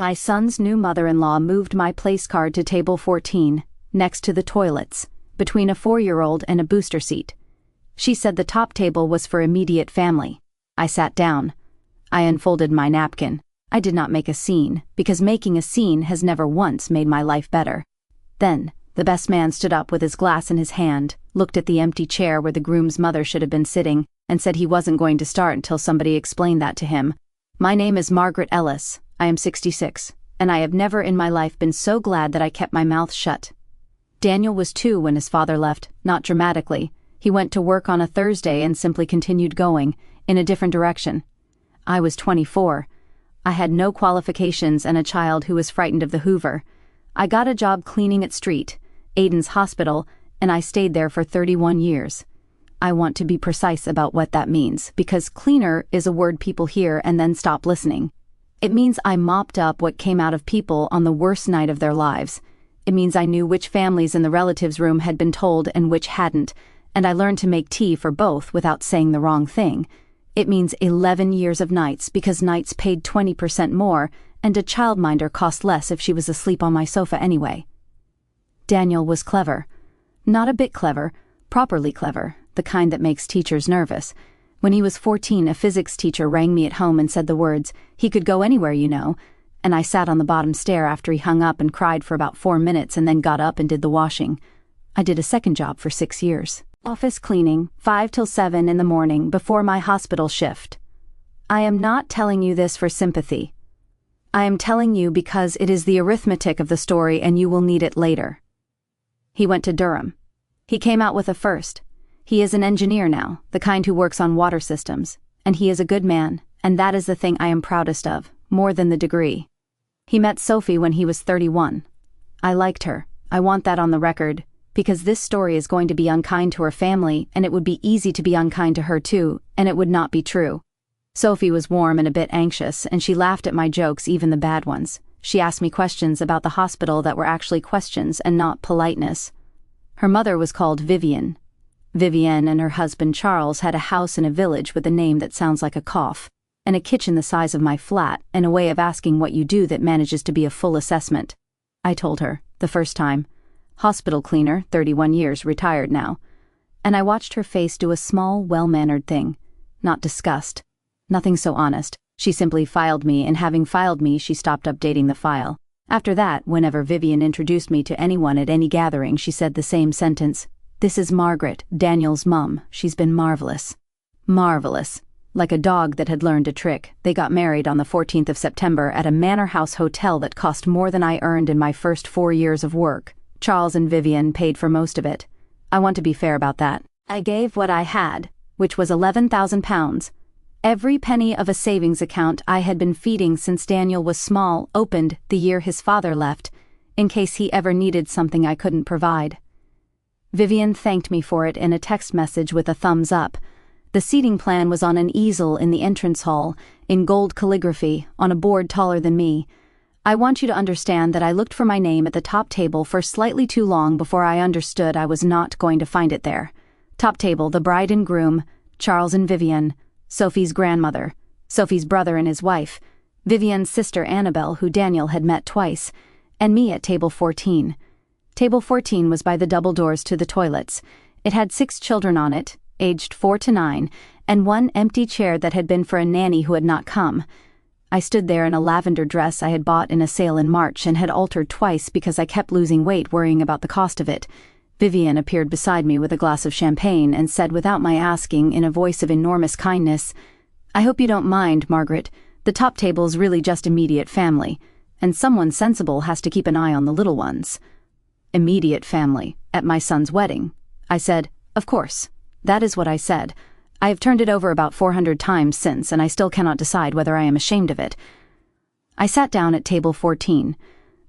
My son's new mother-in-law moved my place card to table 14, next to the toilets, between a 4-year-old and a booster seat. She said the top table was for immediate family. I sat down. I unfolded my napkin. I did not make a scene, because making a scene has never once made my life better. Then, the best man stood up with his glass in his hand, looked at the empty chair where the groom's mother should have been sitting, and said he wasn't going to start until somebody explained that to him. My name is Margaret Ellis. I am 66, and I have never in my life been so glad that I kept my mouth shut. Daniel was 2 when his father left, not dramatically. He went to work on a Thursday and simply continued going, in a different direction. I was 24. I had no qualifications and a child who was frightened of the Hoover. I got a job cleaning at Street, Aiden's hospital, and I stayed there for 31 years. I want to be precise about what that means, because cleaner is a word people hear and then stop listening. It means I mopped up what came out of people on the worst night of their lives. It means I knew which families in the relatives' room had been told and which hadn't, and I learned to make tea for both without saying the wrong thing. It means 11 years of nights, because nights paid 20% more, and a childminder cost less if she was asleep on my sofa anyway. Daniel was clever. Not a bit clever, properly clever, the kind that makes teachers nervous. When he was 14, a physics teacher rang me at home and said the words, "He could go anywhere, you know," and I sat on the bottom stair after he hung up and cried for about 4 minutes and then got up and did the washing. I did a second job for 6 years. Office cleaning, 5 till 7 in the morning before my hospital shift. I am not telling you this for sympathy. I am telling you because it is the arithmetic of the story and you will need it later. He went to Durham. He came out with a first. He is an engineer now, the kind who works on water systems, and he is a good man, and that is the thing I am proudest of, more than the degree. He met Sophie when he was 31. I liked her. I want that on the record, because this story is going to be unkind to her family, and it would be easy to be unkind to her too, and it would not be true. Sophie was warm and a bit anxious, and she laughed at my jokes, even the bad ones. She asked me questions about the hospital that were actually questions and not politeness. Her mother was called Vivian. Vivienne and her husband Charles had a house in a village with a name that sounds like a cough, and a kitchen the size of my flat, and a way of asking what you do that manages to be a full assessment. I told her, the first time. Hospital cleaner, 31 years, retired now. And I watched her face do a small, well-mannered thing. Not disgust. Nothing so honest. She simply filed me, and having filed me, she stopped updating the file. After that, whenever Vivian introduced me to anyone at any gathering, she said the same sentence. "This is Margaret, Daniel's mum. She's been marvelous." Marvelous. Like a dog that had learned a trick, they got married on the 14th of September at a manor house hotel that cost more than I earned in my first 4 years of work. Charles and Vivian paid for most of it. I want to be fair about that. I gave what I had, which was £11,000. Every penny of a savings account I had been feeding since Daniel was small opened the year his father left, in case he ever needed something I couldn't provide. Vivian thanked me for it in a text message with a thumbs up. The seating plan was on an easel in the entrance hall, in gold calligraphy, on a board taller than me. I want you to understand that I looked for my name at the top table for slightly too long before I understood I was not going to find it there. Top table, the bride and groom, Charles and Vivian, Sophie's grandmother, Sophie's brother and his wife, Vivian's sister Annabelle, who Daniel had met twice, and me at table 14. Table 14 was by the double doors to the toilets. It had 6 children on it, aged 4 to 9, and 1 empty chair that had been for a nanny who had not come. I stood there in a lavender dress I had bought in a sale in March and had altered twice because I kept losing weight worrying about the cost of it. Vivian appeared beside me with a glass of champagne and said without my asking in a voice of enormous kindness, "I hope you don't mind, Margaret. The top table's really just immediate family, and someone sensible has to keep an eye on the little ones." Immediate family, at my son's wedding. I said, "Of course." That is what I said. I have turned it over about 400 times since, and I still cannot decide whether I am ashamed of it. I sat down at table 14.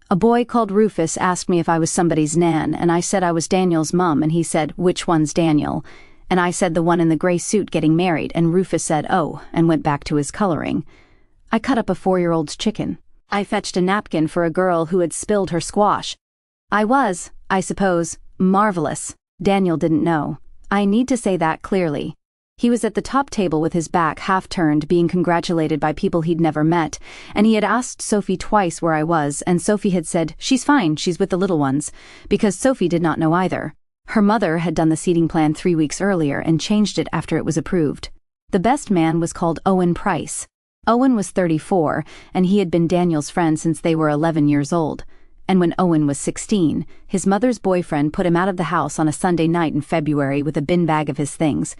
A boy called Rufus asked me if I was somebody's nan, and I said I was Daniel's mum, and he said, "Which one's Daniel?" And I said the one in the gray suit getting married, and Rufus said, "Oh," and went back to his coloring. I cut up a 4-year-old's chicken. I fetched a napkin for a girl who had spilled her squash. I was, I suppose, marvelous. Daniel didn't know. I need to say that clearly. He was at the top table with his back half-turned, being congratulated by people he'd never met, and he had asked Sophie twice where I was, and Sophie had said, "She's fine, she's with the little ones," because Sophie did not know either. Her mother had done the seating plan 3 weeks earlier and changed it after it was approved. The best man was called Owen Price. Owen was 34, and he had been Daniel's friend since they were 11 years old. And when Owen was 16, his mother's boyfriend put him out of the house on a Sunday night in February with a bin bag of his things.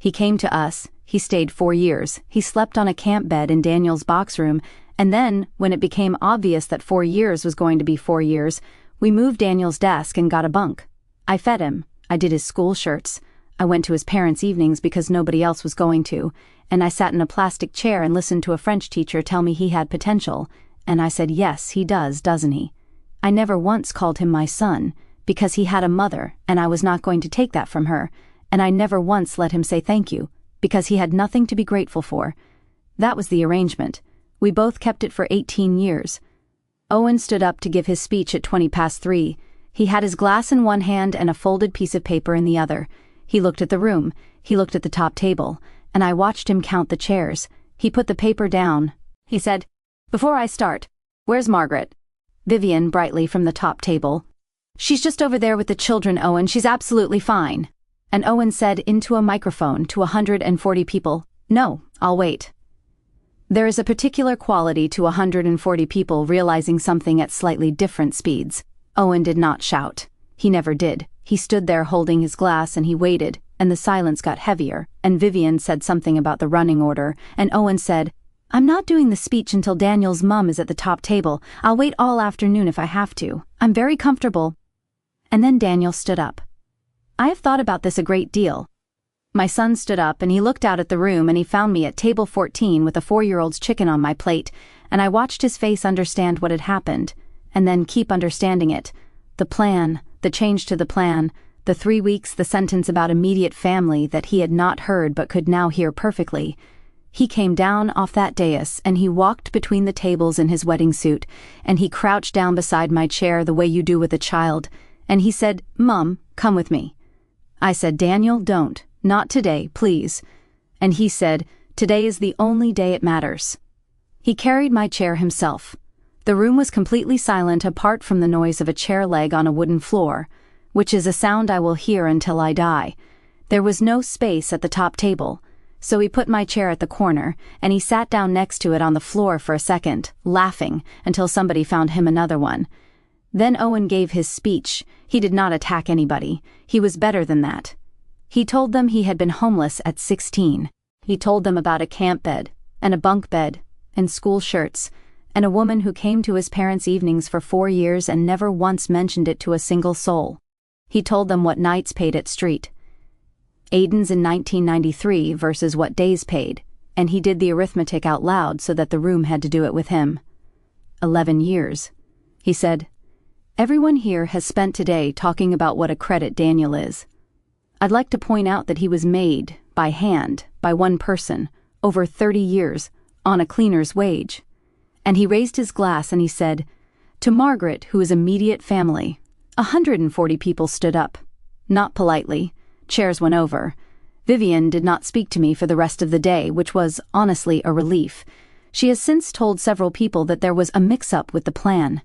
He came to us, he stayed 4 years, he slept on a camp bed in Daniel's box room, and then, when it became obvious that 4 years was going to be 4 years, we moved Daniel's desk and got a bunk. I fed him, I did his school shirts, I went to his parents' evenings because nobody else was going to, and I sat in a plastic chair and listened to a French teacher tell me he had potential, and I said, "Yes, he does, doesn't he?" I never once called him my son, because he had a mother, and I was not going to take that from her, and I never once let him say thank you, because he had nothing to be grateful for. That was the arrangement. We both kept it for 18 years. Owen stood up to give his speech at 3:20. He had his glass in one hand and a folded piece of paper in the other. He looked at the room, he looked at the top table, and I watched him count the chairs. He put the paper down. He said, "Before I start, where's Margaret?" Vivian, brightly from the top table. "She's just over there with the children, Owen, she's absolutely fine." And Owen said into a microphone to 140 people, "No, I'll wait." There is a particular quality to 140 people realizing something at slightly different speeds. Owen did not shout. He never did. He stood there holding his glass and he waited, and the silence got heavier, and Vivian said something about the running order, and Owen said, "I'm not doing the speech until Daniel's mum is at the top table. I'll wait all afternoon if I have to. I'm very comfortable." And then Daniel stood up. I have thought about this a great deal. My son stood up and he looked out at the room and he found me at table 14 with a 4-year-old's chicken on my plate, and I watched his face understand what had happened, and then keep understanding it. The plan, the change to the plan, the 3 weeks, the sentence about immediate family that he had not heard but could now hear perfectly. He came down off that dais and he walked between the tables in his wedding suit, and he crouched down beside my chair the way you do with a child, and he said, "Mum, come with me." I said, "Daniel, don't. Not today, please." And he said, "Today is the only day it matters." He carried my chair himself. The room was completely silent apart from the noise of a chair leg on a wooden floor, which is a sound I will hear until I die. There was no space at the top table, so he put my chair at the corner, and he sat down next to it on the floor for a second, laughing, until somebody found him another one. Then Owen gave his speech. He did not attack anybody. He was better than that. He told them he had been homeless at 16. He told them about a camp bed, and a bunk bed, and school shirts, and a woman who came to his parents' evenings for 4 years and never once mentioned it to a single soul. He told them what nights paid at street. Aiden's in 1993 versus what days paid, and he did the arithmetic out loud so that the room had to do it with him. 11 years. He said, "Everyone here has spent today talking about what a credit Daniel is. I'd like to point out that he was made, by hand, by one person, over 30 years, on a cleaner's wage." And he raised his glass and he said, "To Margaret, who is immediate family." 140 people stood up. Not politely. Chairs went over. Vivian did not speak to me for the rest of the day, which was, honestly, a relief. She has since told several people that there was a mix-up with the plan.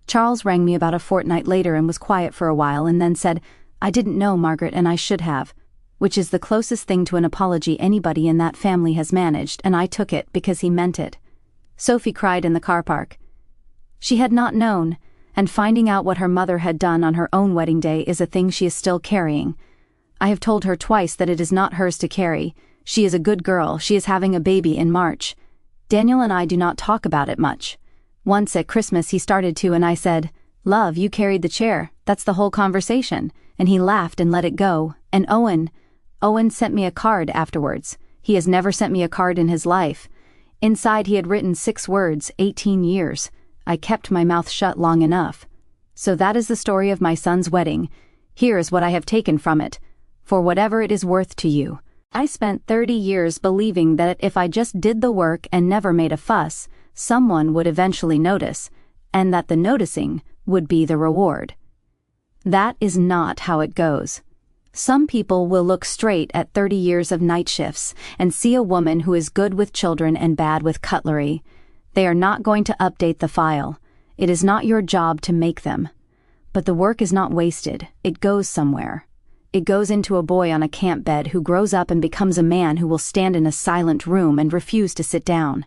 Charles rang me about a fortnight later and was quiet for a while and then said, "I didn't know, Margaret, and I should have," which is the closest thing to an apology anybody in that family has managed, and I took it because he meant it. Sophie cried in the car park. She had not known, and finding out what her mother had done on her own wedding day is a thing she is still carrying. I have told her twice that it is not hers to carry. She is a good girl. She is having a baby in March. Daniel and I do not talk about it much. Once at Christmas he started to, and I said, "Love, you carried the chair. That's the whole conversation." And he laughed and let it go. And Owen sent me a card afterwards. He has never sent me a card in his life. Inside he had written 6 words, 18 years. I kept my mouth shut long enough. So that is the story of my son's wedding. Here is what I have taken from it. For whatever it is worth to you. I spent 30 years believing that if I just did the work and never made a fuss, someone would eventually notice, and that the noticing would be the reward. That is not how it goes. Some people will look straight at 30 years of night shifts and see a woman who is good with children and bad with cutlery. They are not going to update the file. It is not your job to make them. But the work is not wasted. It goes somewhere. It goes into a boy on a camp bed who grows up and becomes a man who will stand in a silent room and refuse to sit down.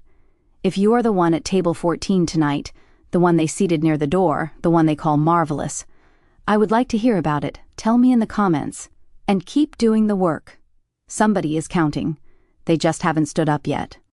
If you are the one at table 14 tonight, the one they seated near the door, the one they call marvelous, I would like to hear about it. Tell me in the comments. And keep doing the work. Somebody is counting. They just haven't stood up yet.